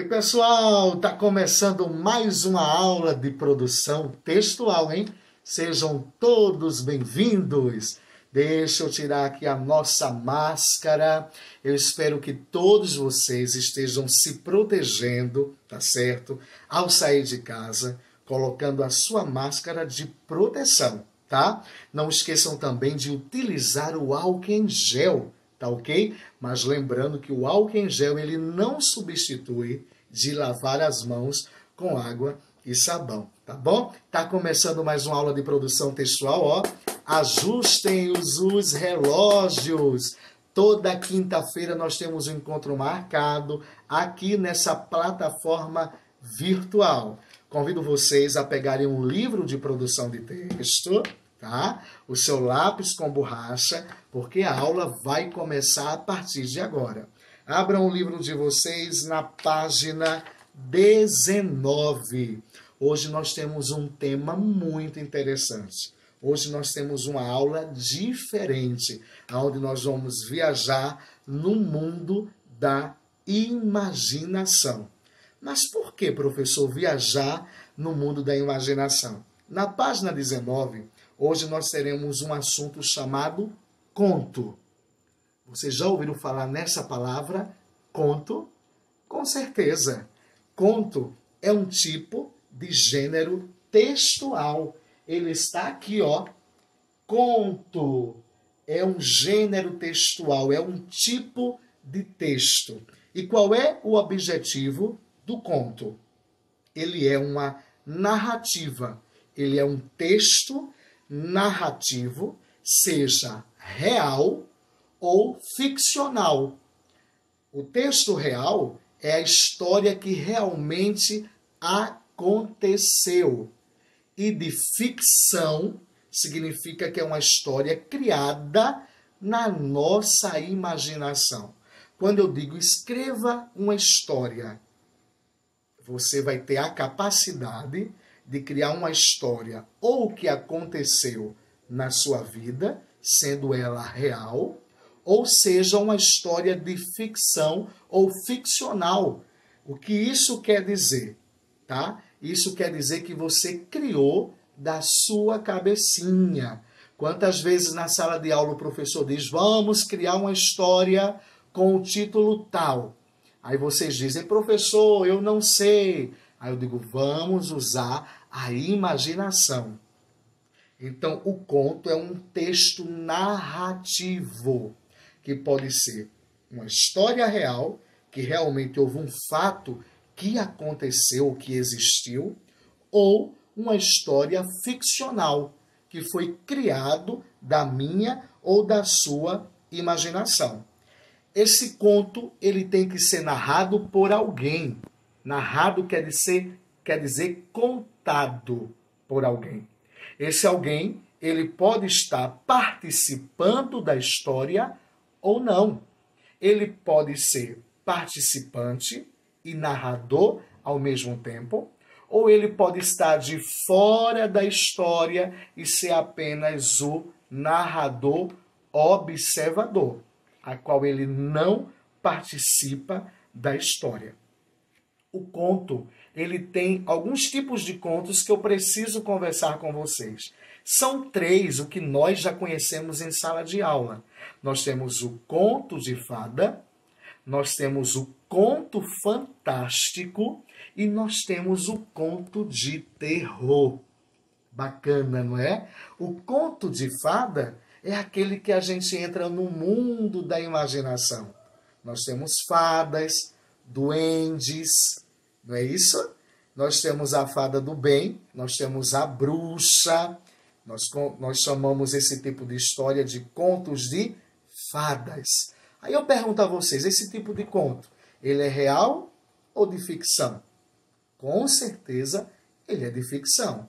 Oi, pessoal! Tá começando mais uma aula de produção textual, hein? Sejam todos bem-vindos! Deixa eu tirar aqui a nossa máscara. Eu espero que todos vocês estejam se protegendo, tá certo? Ao sair de casa, colocando a sua máscara de proteção, tá? Não esqueçam também de utilizar o álcool em gel, tá ok? Mas lembrando que o álcool em gel ele não substitui de lavar as mãos com água e sabão, tá bom? Tá começando mais uma aula de produção textual, ó. Ajustem os relógios. Toda quinta-feira nós temos um encontro marcado aqui nessa plataforma virtual. Convido vocês a pegarem um livro de produção de texto, tá? O seu lápis com borracha, porque a aula vai começar a partir de agora. Abram o livro de vocês na página 19. Hoje nós temos um tema muito interessante. Hoje nós temos uma aula diferente, onde nós vamos viajar no mundo da imaginação. Mas por que, professor, viajar no mundo da imaginação? Na página 19, hoje nós teremos um assunto chamado conto. Vocês já ouviram falar nessa palavra, conto? Com certeza. Conto é um tipo de gênero textual. Ele está aqui, ó. Conto é um gênero textual, é um tipo de texto. E qual é o objetivo do conto? Ele é uma narrativa. Ele é um texto narrativo, seja real ou ficcional. O texto real é a história que realmente aconteceu. E de ficção significa que é uma história criada na nossa imaginação. Quando eu digo escreva uma história, você vai ter a capacidade de criar uma história ou que aconteceu na sua vida, sendo ela real, ou seja, uma história de ficção ou ficcional. O que isso quer dizer? Tá? Isso quer dizer que você criou da sua cabecinha. Quantas vezes na sala de aula o professor diz, vamos criar uma história com o título tal. Aí vocês dizem, professor, eu não sei. Aí eu digo, vamos usar a imaginação. Então, o conto é um texto narrativo, que pode ser uma história real, que realmente houve um fato que aconteceu, que existiu, ou uma história ficcional, que foi criado da minha ou da sua imaginação. Esse conto ele tem que ser narrado por alguém. Narrado quer dizer contado por alguém. Esse alguém ele pode estar participando da história ou não. Ele pode ser participante e narrador ao mesmo tempo, ou ele pode estar de fora da história e ser apenas o narrador observador, a qual ele não participa da história. O conto, ele tem alguns tipos de contos que eu preciso conversar com vocês. São 3 o que nós já conhecemos em sala de aula. Nós temos o conto de fada, nós temos o conto fantástico e nós temos o conto de terror. Bacana, não é? O conto de fada é aquele que a gente entra no mundo da imaginação. Nós temos fadas, duendes, não é isso? Nós temos a fada do bem, nós temos a bruxa. Nós chamamos esse tipo de história de contos de fadas. Aí eu pergunto a vocês, esse tipo de conto, ele é real ou de ficção? Com certeza, ele é de ficção.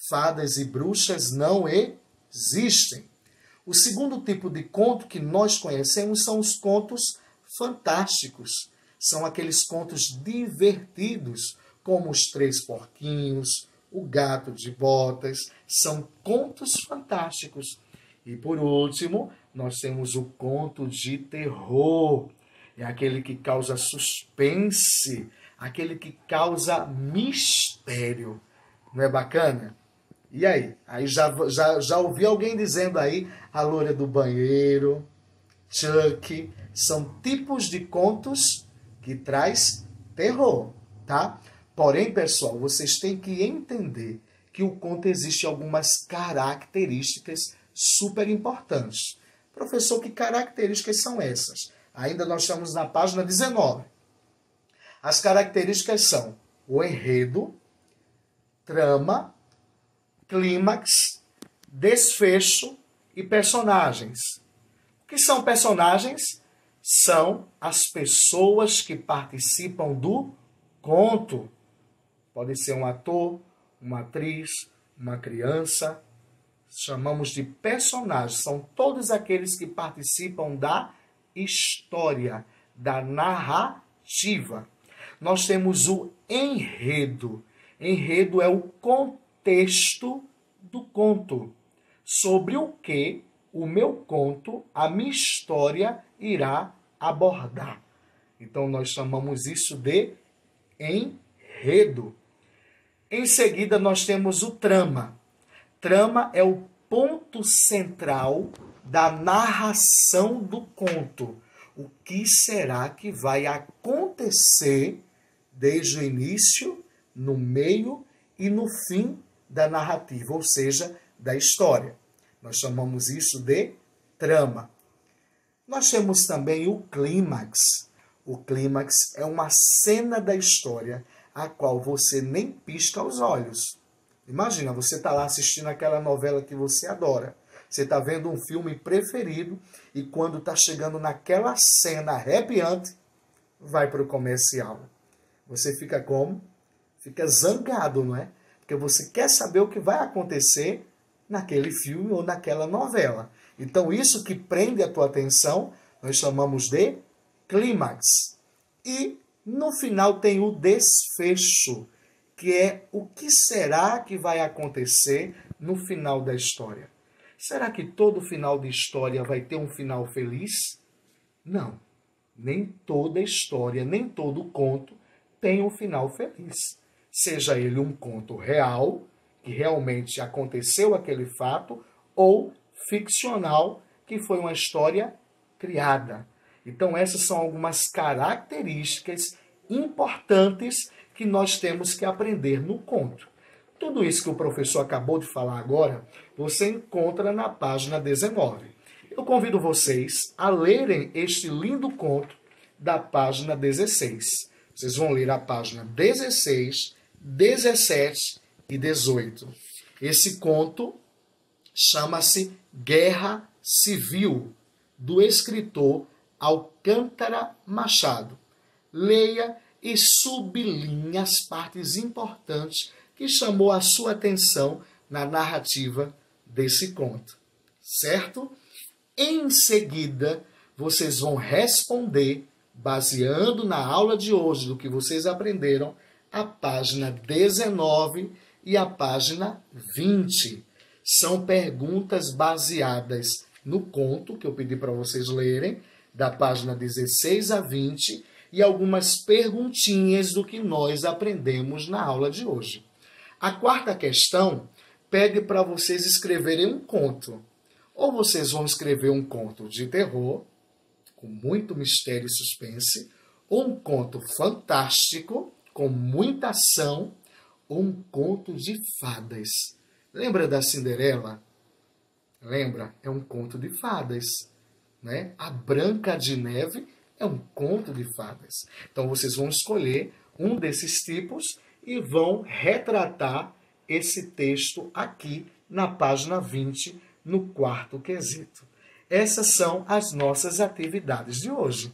Fadas e bruxas não existem. O segundo tipo de conto que nós conhecemos são os contos fantásticos. São aqueles contos divertidos, como Os 3 Porquinhos, O Gato de Botas. São contos fantásticos. E por último, nós temos o conto de terror. É aquele que causa suspense, aquele que causa mistério. Não é bacana? E aí? Aí já ouvi alguém dizendo aí, a loira do banheiro, Chuck, são tipos de contos que traz terror, tá? Porém, pessoal, vocês têm que entender que o conto existe algumas características super importantes. Professor, que características são essas? Ainda nós estamos na página 19. As características são o enredo, trama, clímax, desfecho e personagens. O que são personagens? São as pessoas que participam do conto. Pode ser um ator, uma atriz, uma criança. Chamamos de personagens. São todos aqueles que participam da história, da narrativa. Nós temos o enredo. Enredo é o contexto do conto. Sobre o que o meu conto, a minha história, irá abordar. Então, nós chamamos isso de enredo. Em seguida, nós temos o trama. Trama é o ponto central da narração do conto. O que será que vai acontecer desde o início, no meio e no fim da narrativa, ou seja, da história. Nós chamamos isso de trama. Nós temos também o clímax. O clímax é uma cena da história a qual você nem pisca os olhos. Imagina, você está lá assistindo aquela novela que você adora. Você está vendo um filme preferido e quando está chegando naquela cena arrepiante, vai para o comercial. Você fica como? Fica zangado, não é? Porque você quer saber o que vai acontecer naquele filme ou naquela novela. Então, isso que prende a tua atenção, nós chamamos de clímax. E, no final, tem o desfecho, que é o que será que vai acontecer no final da história. Será que todo final de história vai ter um final feliz? Não. Nem toda história, nem todo conto tem um final feliz. Seja ele um conto real, que realmente aconteceu aquele fato, ou ficcional, que foi uma história criada. Então, essas são algumas características importantes que nós temos que aprender no conto. Tudo isso que o professor acabou de falar agora, você encontra na página 19. Eu convido vocês a lerem este lindo conto da página 16. Vocês vão ler a página 16, 17 e 18. Esse conto chama-se Guerra Civil, do escritor Alcântara Machado. Leia e sublinhe as partes importantes que chamou a sua atenção na narrativa desse conto. Certo? Em seguida, vocês vão responder, baseando na aula de hoje, do que vocês aprenderam, a página 19 e a página 20. São perguntas baseadas no conto que eu pedi para vocês lerem, da página 16 a 20, e algumas perguntinhas do que nós aprendemos na aula de hoje. A quarta questão pede para vocês escreverem um conto. Ou vocês vão escrever um conto de terror, com muito mistério e suspense, ou um conto fantástico, com muita ação, ou um conto de fadas. Lembra da Cinderela? Lembra? É um conto de fadas, né? A Branca de Neve é um conto de fadas. Então, vocês vão escolher um desses tipos e vão retratar esse texto aqui na página 20, no quarto quesito. Essas são as nossas atividades de hoje.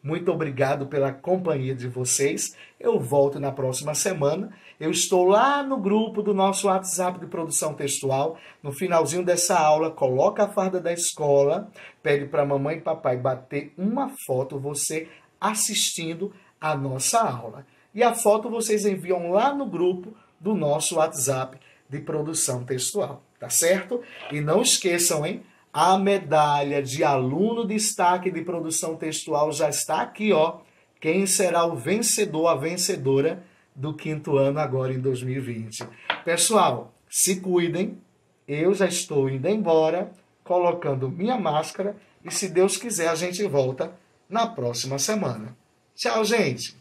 Muito obrigado pela companhia de vocês. Eu volto na próxima semana. Eu estou lá no grupo do nosso WhatsApp de produção textual. No finalzinho dessa aula, coloca a farda da escola, pede para a mamãe e papai bater uma foto, você assistindo a nossa aula. E a foto vocês enviam lá no grupo do nosso WhatsApp de produção textual. Tá certo? E não esqueçam, hein? A medalha de aluno destaque de produção textual já está aqui, ó, quem será o vencedor, a vencedora do 5º ano agora em 2020. Pessoal, se cuidem. Eu já estou indo embora, colocando minha máscara e, se Deus quiser, a gente volta na próxima semana. Tchau, gente!